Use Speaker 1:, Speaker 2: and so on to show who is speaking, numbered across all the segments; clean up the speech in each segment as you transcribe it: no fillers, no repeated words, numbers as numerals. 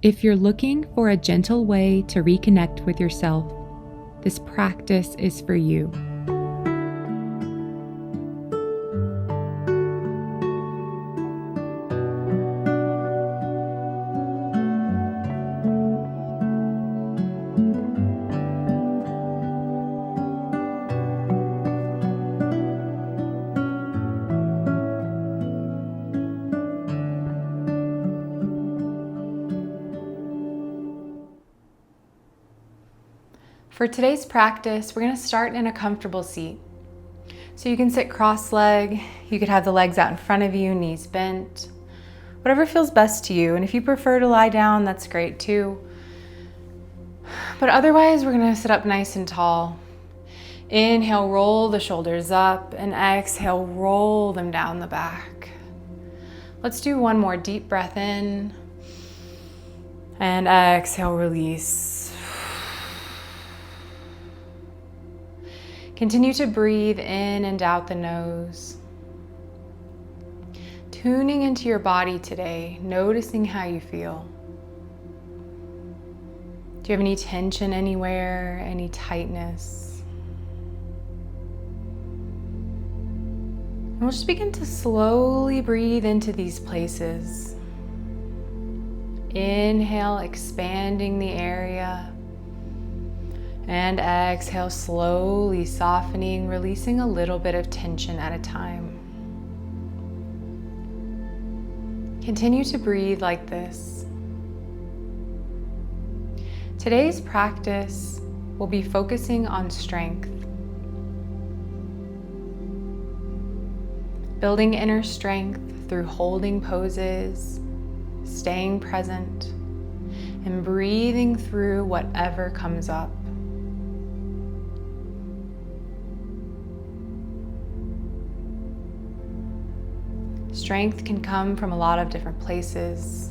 Speaker 1: If you're looking for a gentle way to reconnect with yourself, this practice is for you. For today's practice, we're going to start in a comfortable seat. So you can sit cross-legged, you could have the legs out in front of you, knees bent, whatever feels best to you. And if you prefer to lie down, that's great too. But otherwise, we're going to sit up nice and tall. Inhale, roll the shoulders up, and exhale, roll them down the back. Let's do one more deep breath in, and exhale, release. Continue to breathe in and out the nose. Tuning into your body today, noticing how you feel. Do you have any tension anywhere, any tightness? And we'll just begin to slowly breathe into these places. Inhale, expanding the area. And exhale, slowly softening, releasing a little bit of tension at a time. Continue to breathe like this. Today's practice will be focusing on strength. Building inner strength through holding poses, staying present, and breathing through whatever comes up. Strength can come from a lot of different places.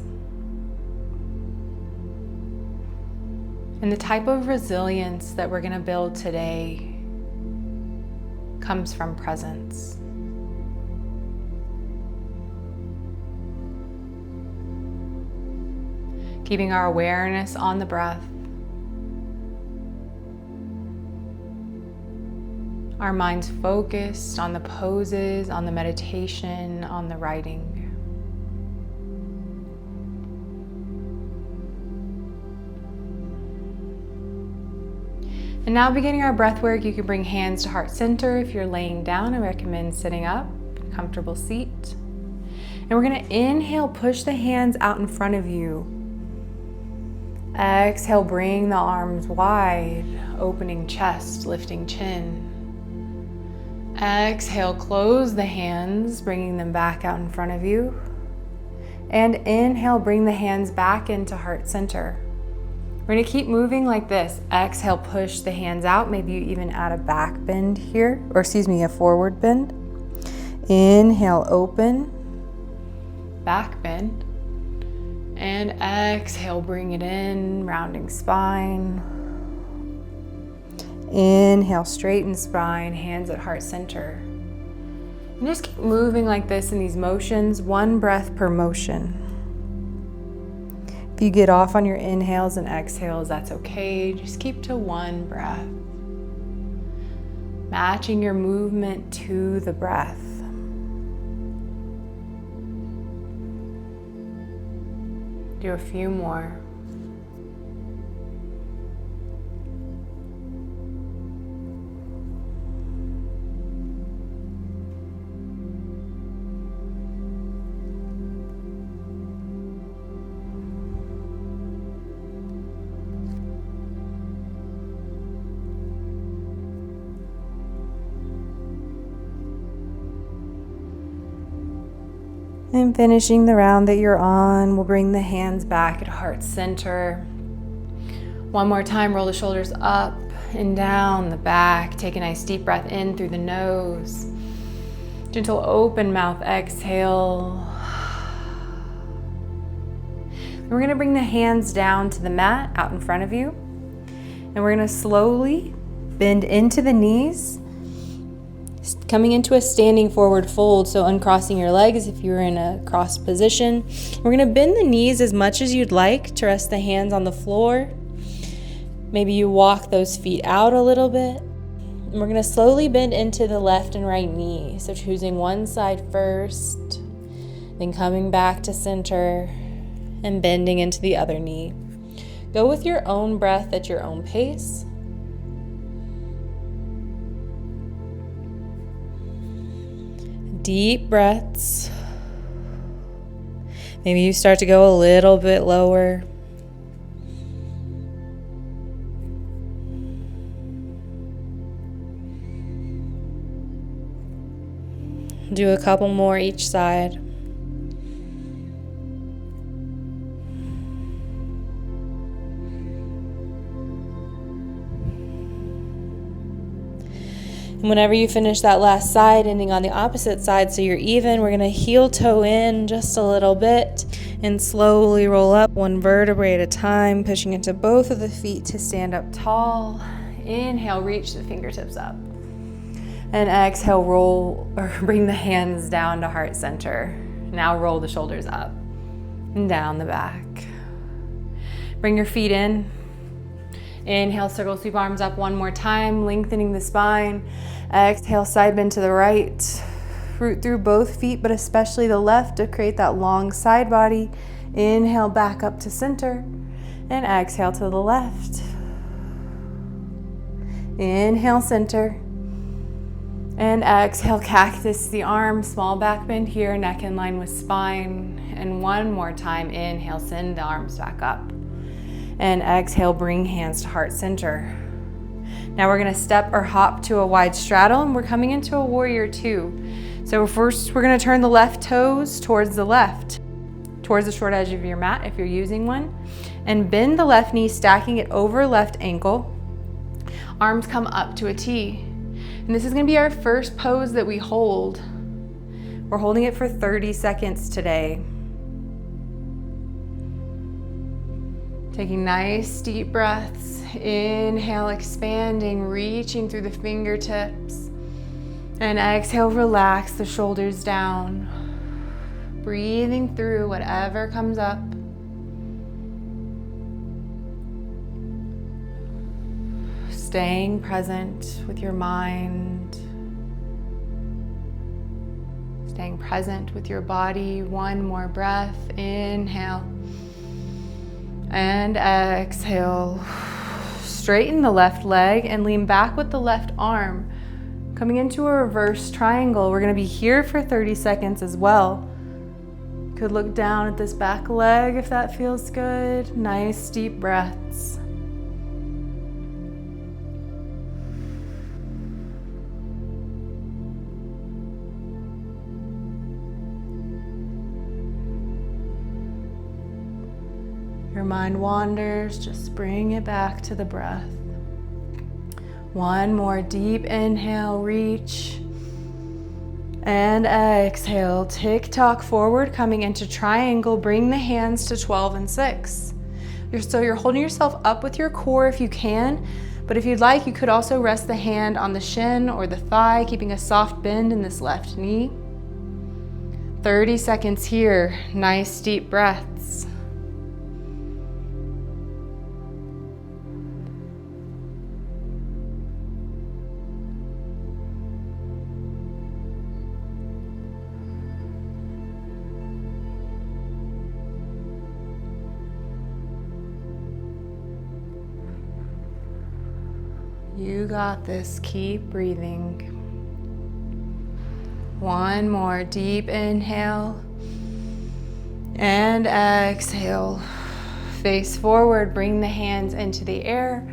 Speaker 1: And the type of resilience that we're going to build today comes from presence. Keeping our awareness on the breath. Our minds focused on the poses, on the meditation, on the writing. And now beginning our breath work, you can bring hands to heart center. If you're laying down, I recommend sitting up, comfortable seat. And we're going to inhale, push the hands out in front of you. Exhale, bring the arms wide, opening chest, lifting chin. Exhale, close the hands, bringing them back out in front of you. And inhale, bring the hands back into heart center. We're going to keep moving like this. Exhale, push the hands out. Maybe you even add a back bend here, a forward bend. Inhale, open, back bend. And exhale, bring it in, rounding spine. Inhale, straighten spine, hands at heart center. And just keep moving like this in these motions, one breath per motion. If you get off on your inhales and exhales, that's okay. Just keep to one breath. Matching your movement to the breath. Do a few more. And finishing the round that you're on, we'll bring the hands back at heart center. One more time, roll the shoulders up and down the back. Take a nice deep breath in through the nose. Gentle open mouth exhale. We're going to bring the hands down to the mat out in front of you. And we're going to slowly bend into the knees. Coming into a standing forward fold, so uncrossing your legs if you're in a crossed position. We're going to bend the knees as much as you'd like to rest the hands on the floor. Maybe you walk those feet out a little bit. And we're going to slowly bend into the left and right knee. So choosing one side first, then coming back to center and bending into the other knee. Go with your own breath at your own pace. Deep breaths. Maybe you start to go a little bit lower. Do a couple more each side. And whenever you finish that last side, ending on the opposite side so you're even, we're going to heel toe in just a little bit and slowly roll up one vertebrae at a time, pushing into both of the feet to stand up tall. Inhale, reach the fingertips up. And exhale, roll or bring the hands down to heart center. Now roll the shoulders up and down the back. Bring your feet in. Inhale, circle sweep arms up one more time, lengthening the spine. Exhale, side bend to the right. Root through both feet, but especially the left to create that long side body. Inhale, back up to center. And exhale to the left. Inhale, center. And exhale, cactus the arms, small back bend here, neck in line with spine. And one more time, inhale, send the arms back up. And exhale, bring hands to heart center. Now we're gonna step or hop to a wide straddle, and we're coming into a warrior two. So first, we're gonna turn the left toes towards the left, towards the short edge of your mat if you're using one, and bend the left knee, stacking it over left ankle. Arms come up to a T. And this is gonna be our first pose that we hold. We're holding it for 30 seconds today. Taking nice deep breaths. Inhale, expanding, reaching through the fingertips. And exhale, relax the shoulders down. Breathing through whatever comes up. Staying present with your mind. Staying present with your body. One more breath. Inhale. And exhale. Straighten the left leg and lean back with the left arm. Coming into a reverse triangle. We're going to be here for 30 seconds as well. Could look down at this back leg if that feels good. Nice deep breaths. Your mind wanders, just bring it back to the breath. One more deep inhale, reach. And exhale, tick-tock forward, coming into triangle. Bring the hands to 12 and 6. So you're holding yourself up with your core if you can, but if you'd like, you could also rest the hand on the shin or the thigh, keeping a soft bend in this left knee. 30 seconds here, nice deep breaths. You got this, keep breathing. One more deep inhale and exhale. Face forward, bring the hands into the air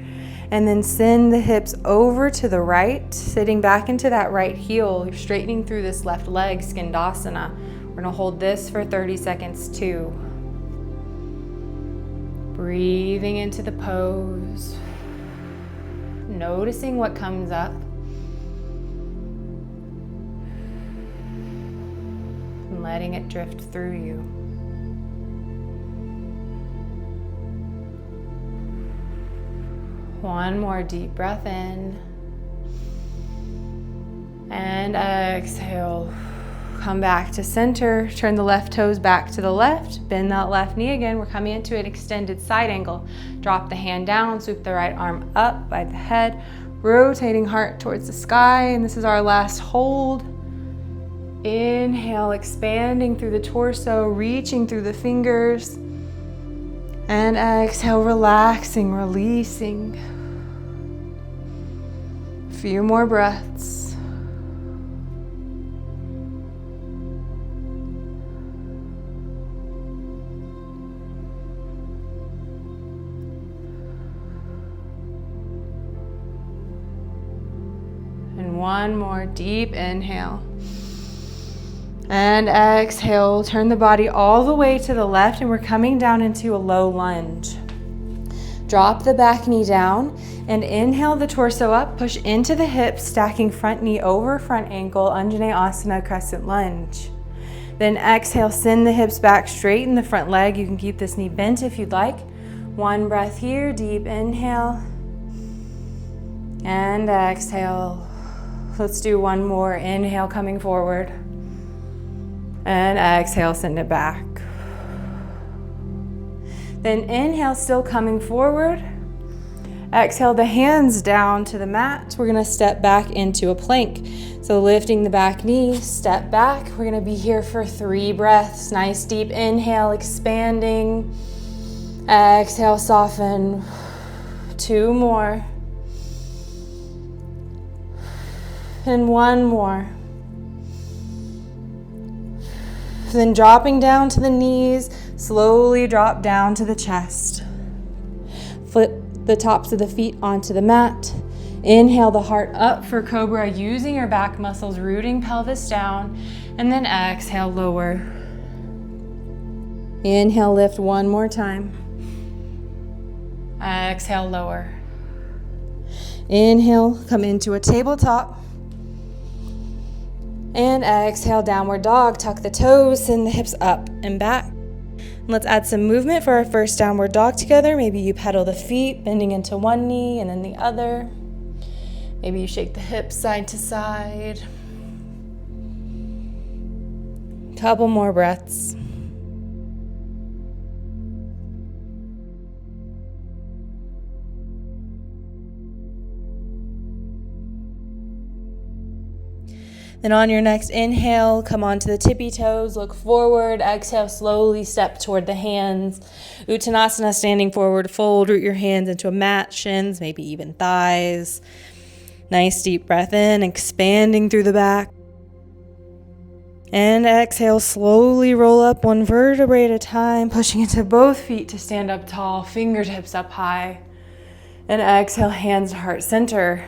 Speaker 1: and then send the hips over to the right, sitting back into that right heel. You're straightening through this left leg, Skandasana. We're gonna hold this for 30 seconds too. Breathing into the pose. Noticing what comes up. And letting it drift through you. One more deep breath in. And exhale. Come back to center. Turn the left toes back to the left. Bend that left knee again. We're coming into an extended side angle. Drop the hand down, swoop the right arm up by the head, rotating heart towards the sky. And this is our last hold. Inhale, expanding through the torso, reaching through the fingers. And exhale, relaxing, releasing. A few more breaths. And one more deep inhale. And exhale, turn the body all the way to the left, and we're coming down into a low lunge. Drop the back knee down and inhale the torso up, push into the hips, stacking front knee over front ankle, Anjaneyasana crescent lunge. Then exhale, send the hips back, straighten the front leg. You can keep this knee bent if you'd like. One breath here, deep inhale. And exhale. Let's do one more. Inhale, coming forward. And exhale, send it back. Then inhale, still coming forward. Exhale the hands down to the mat. We're gonna step back into a plank. So lifting the back knee, step back. We're gonna be here for 3 breaths. Nice deep inhale, expanding. Exhale, soften. 2 more. And 1 more. Then dropping down to the knees, slowly drop down to the chest. Flip the tops of the feet onto the mat. Inhale the heart up for cobra, using your back muscles, rooting pelvis down. And then exhale, lower. Inhale, lift 1 more time. Exhale, lower. Inhale, come into a tabletop. And exhale, downward dog. Tuck the toes, send the hips up and back. Let's add some movement for our first downward dog together. Maybe you pedal the feet, bending into one knee and then the other. Maybe you shake the hips side to side. Couple more breaths. Then on your next inhale, come onto the tippy toes, look forward. Exhale, slowly step toward the hands. Uttanasana, standing forward fold, root your hands into a mat, shins, maybe even thighs. Nice deep breath in, expanding through the back. And exhale, slowly roll up 1 vertebrae at a time, pushing into both feet to stand up tall, fingertips up high. And exhale, hands to heart center.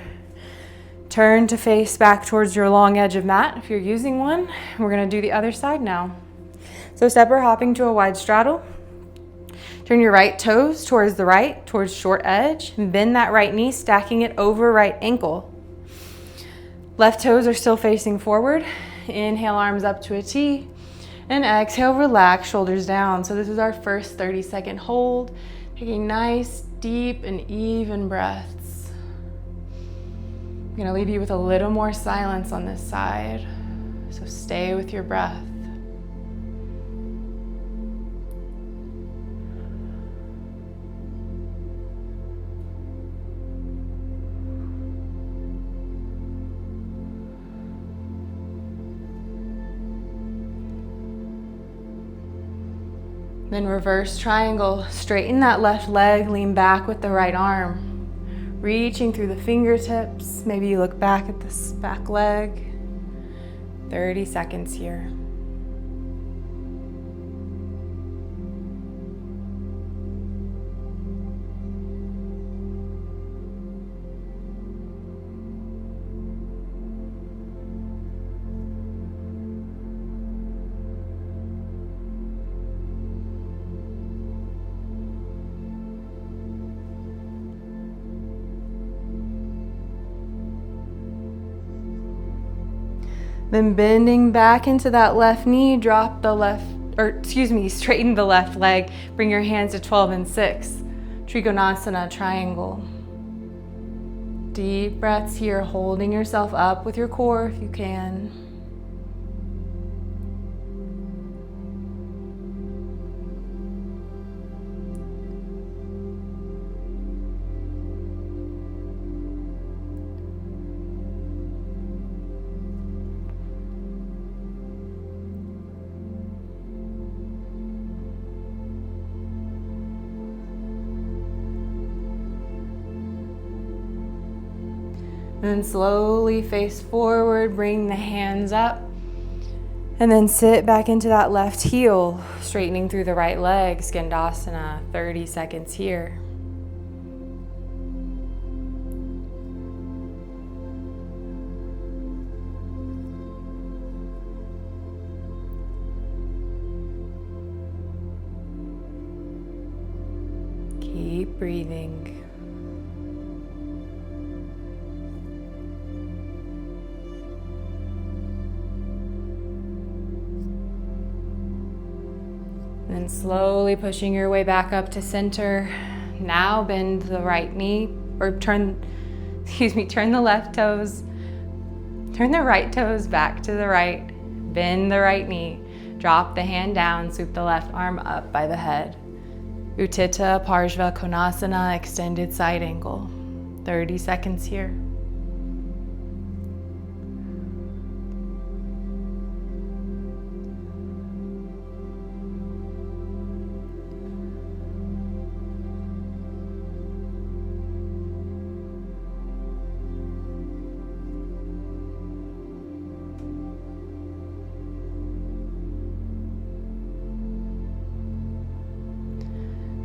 Speaker 1: Turn to face back towards your long edge of mat if you're using one. We're gonna do the other side now. So stepper hopping to a wide straddle. Turn your right toes towards the right, towards short edge. And bend that right knee, stacking it over right ankle. Left toes are still facing forward. Inhale, arms up to a T. And exhale, relax, shoulders down. So this is our first 30-second hold. Taking nice, deep, and even breaths. I'm gonna leave you with a little more silence on this side, so stay with your breath. Then reverse triangle, straighten that left leg, lean back with the right arm. Reaching through the fingertips. Maybe you look back at this back leg. 30 seconds here. Then bending back into that left knee, straighten the left leg. Bring your hands to 12 and 6. Trikonasana, triangle. Deep breaths here, holding yourself up with your core if you can. And then slowly face forward, bring the hands up. And then sit back into that left heel, straightening through the right leg, Skandasana, 30 seconds here. Keep breathing. And slowly pushing your way back up to center. Now bend the right knee, or turn the left toes. Turn the right toes back to the right. Bend the right knee. Drop the hand down, swoop the left arm up by the head. Utthita Parshva Konasana, extended side angle. 30 seconds here.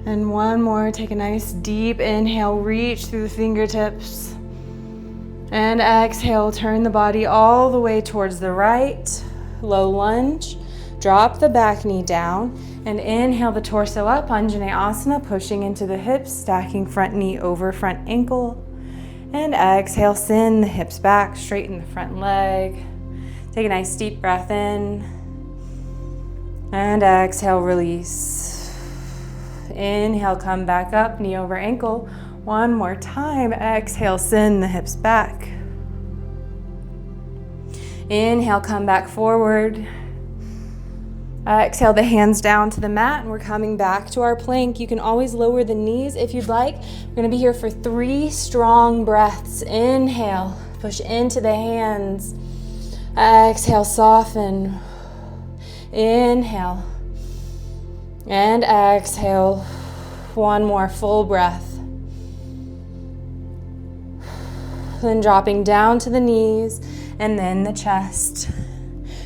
Speaker 1: And one more, take a nice deep inhale, reach through the fingertips. And exhale, turn the body all the way towards the right. Low lunge, drop the back knee down. And inhale the torso up, Anjaneyasana, pushing into the hips, stacking front knee over front ankle. And exhale, send the hips back, straighten the front leg. Take a nice deep breath in. And exhale, release. Inhale, come back up, knee over ankle. One more time. Exhale, send the hips back. Inhale, come back forward. Exhale the hands down to the mat, and we're coming back to our plank. You can always lower the knees if you'd like. We're going to be here for 3 strong breaths. Inhale, push into the hands. Exhale, soften. Inhale. And exhale. One more full breath. Then dropping down to the knees and then the chest.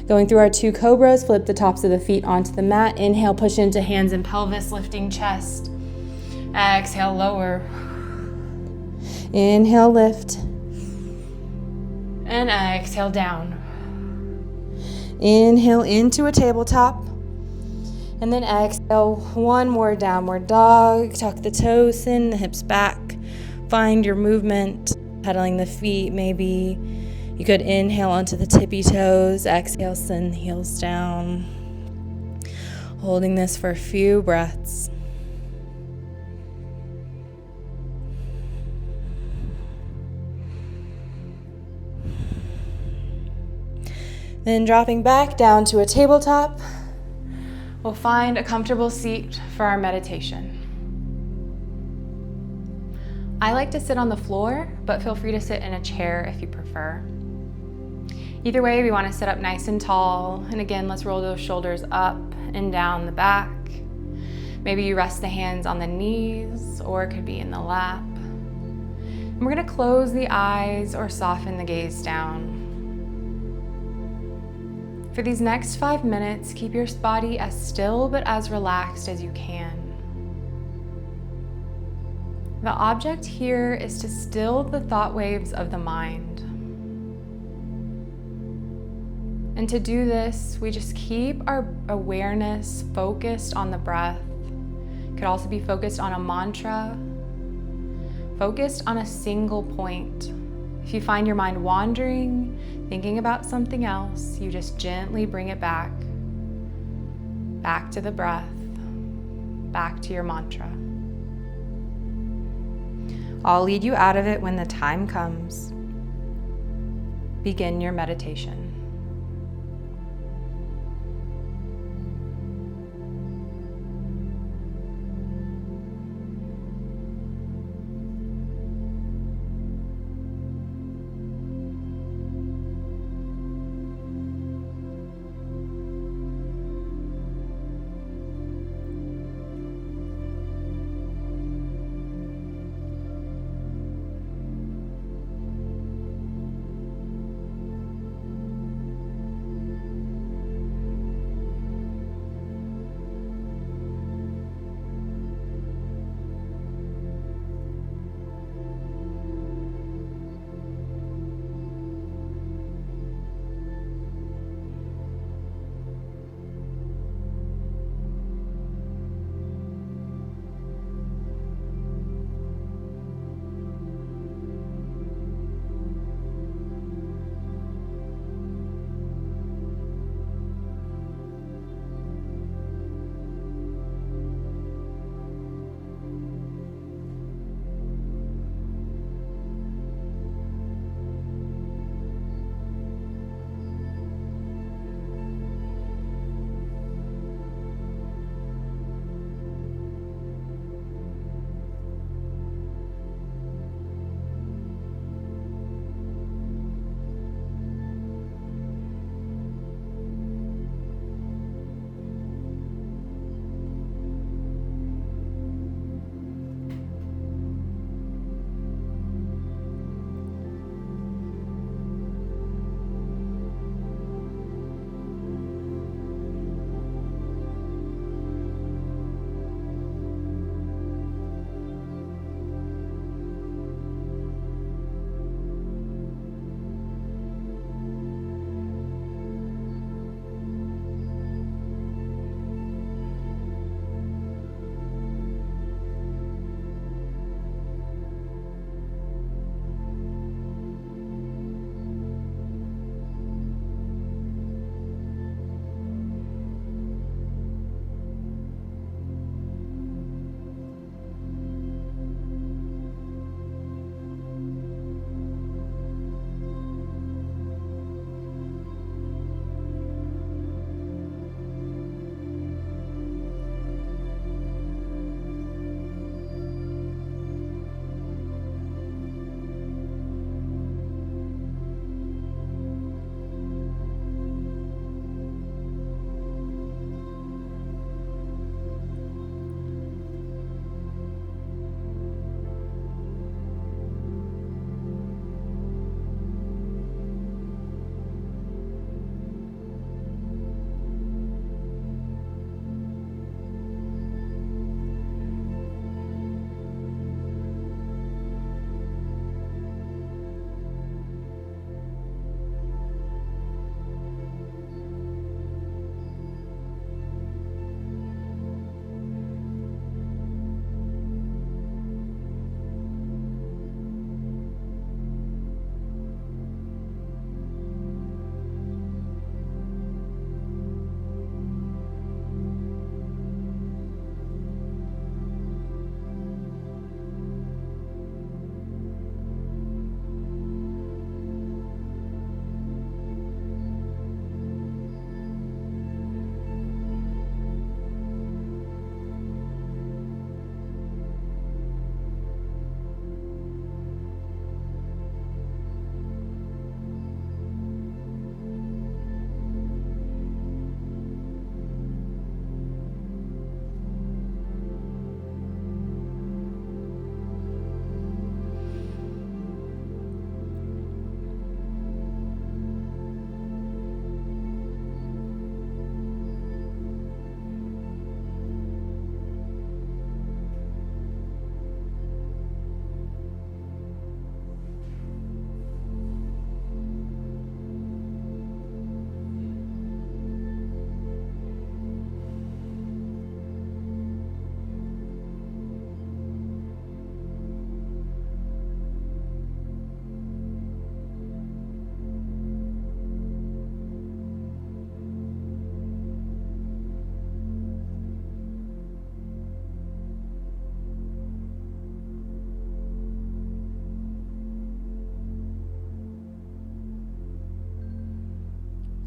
Speaker 1: Going through our 2 cobras, flip the tops of the feet onto the mat. Inhale, push into hands and pelvis, lifting chest. Exhale, lower. Inhale, lift. And exhale, down. Inhale into a tabletop. And then exhale, one more downward dog. Tuck the toes, send the hips back. Find your movement, pedaling the feet. Maybe you could inhale onto the tippy toes. Exhale, send the heels down. Holding this for a few breaths. Then dropping back down to a tabletop. We'll find a comfortable seat for our meditation. I like to sit on the floor, but feel free to sit in a chair if you prefer. Either way, we want to sit up nice and tall. And again, let's roll those shoulders up and down the back. Maybe you rest the hands on the knees, or it could be in the lap. And we're going to close the eyes or soften the gaze down. For these next 5 minutes, keep your body as still but as relaxed as you can. The object here is to still the thought waves of the mind. And to do this, we just keep our awareness focused on the breath. It could also be focused on a mantra, focused on a single point. If you find your mind wandering, thinking about something else, you just gently bring it back to the breath, back to your mantra. I'll lead you out of it when the time comes. Begin your meditation.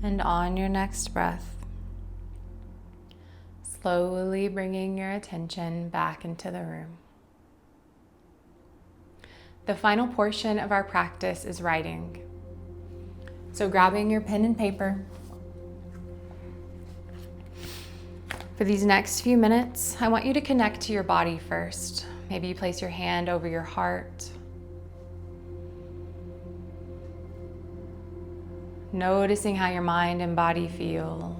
Speaker 1: And on your next breath, slowly bringing your attention back into the room. The final portion of our practice is writing. So grabbing your pen and paper. For these next few minutes, I want you to connect to your body first. Maybe you place your hand over your heart. Noticing how your mind and body feel.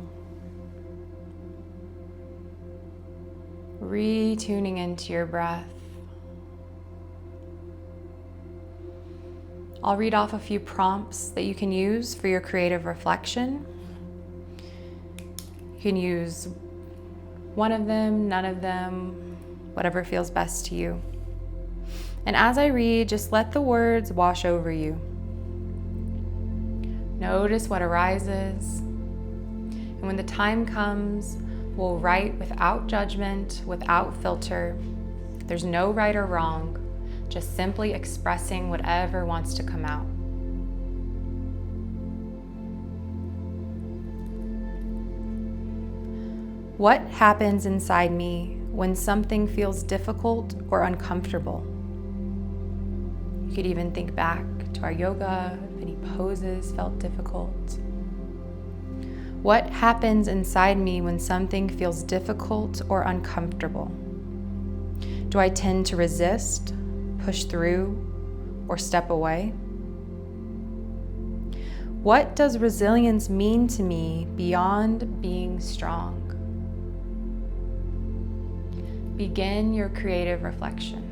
Speaker 1: Retuning into your breath. I'll read off a few prompts that you can use for your creative reflection. You can use one of them, none of them, whatever feels best to you. And as I read, just let the words wash over you. Notice what arises. And when the time comes, we'll write without judgment, without filter. There's no right or wrong, just simply expressing whatever wants to come out. What happens inside me when something feels difficult or uncomfortable? You could even think back to our yoga, if any poses felt difficult. What happens inside me when something feels difficult or uncomfortable? Do I tend to resist, push through, or step away? What does resilience mean to me beyond being strong? Begin your creative reflection.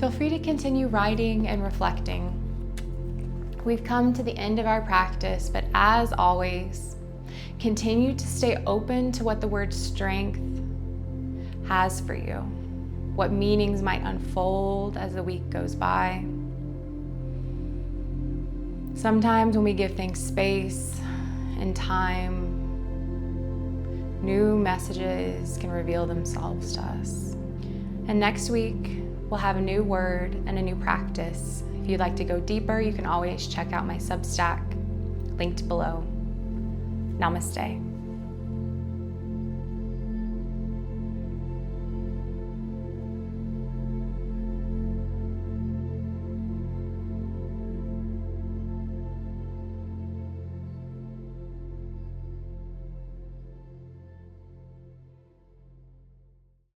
Speaker 1: feel free to continue writing and reflecting. We've come to the end of our practice, but as always, continue to stay open to what the word strength has for you, what meanings might unfold as the week goes by. Sometimes when we give things space and time, new messages can reveal themselves to us. And next week, we'll have a new word and a new practice. If you'd like to go deeper, you can always check out my Substack, linked below. Namaste.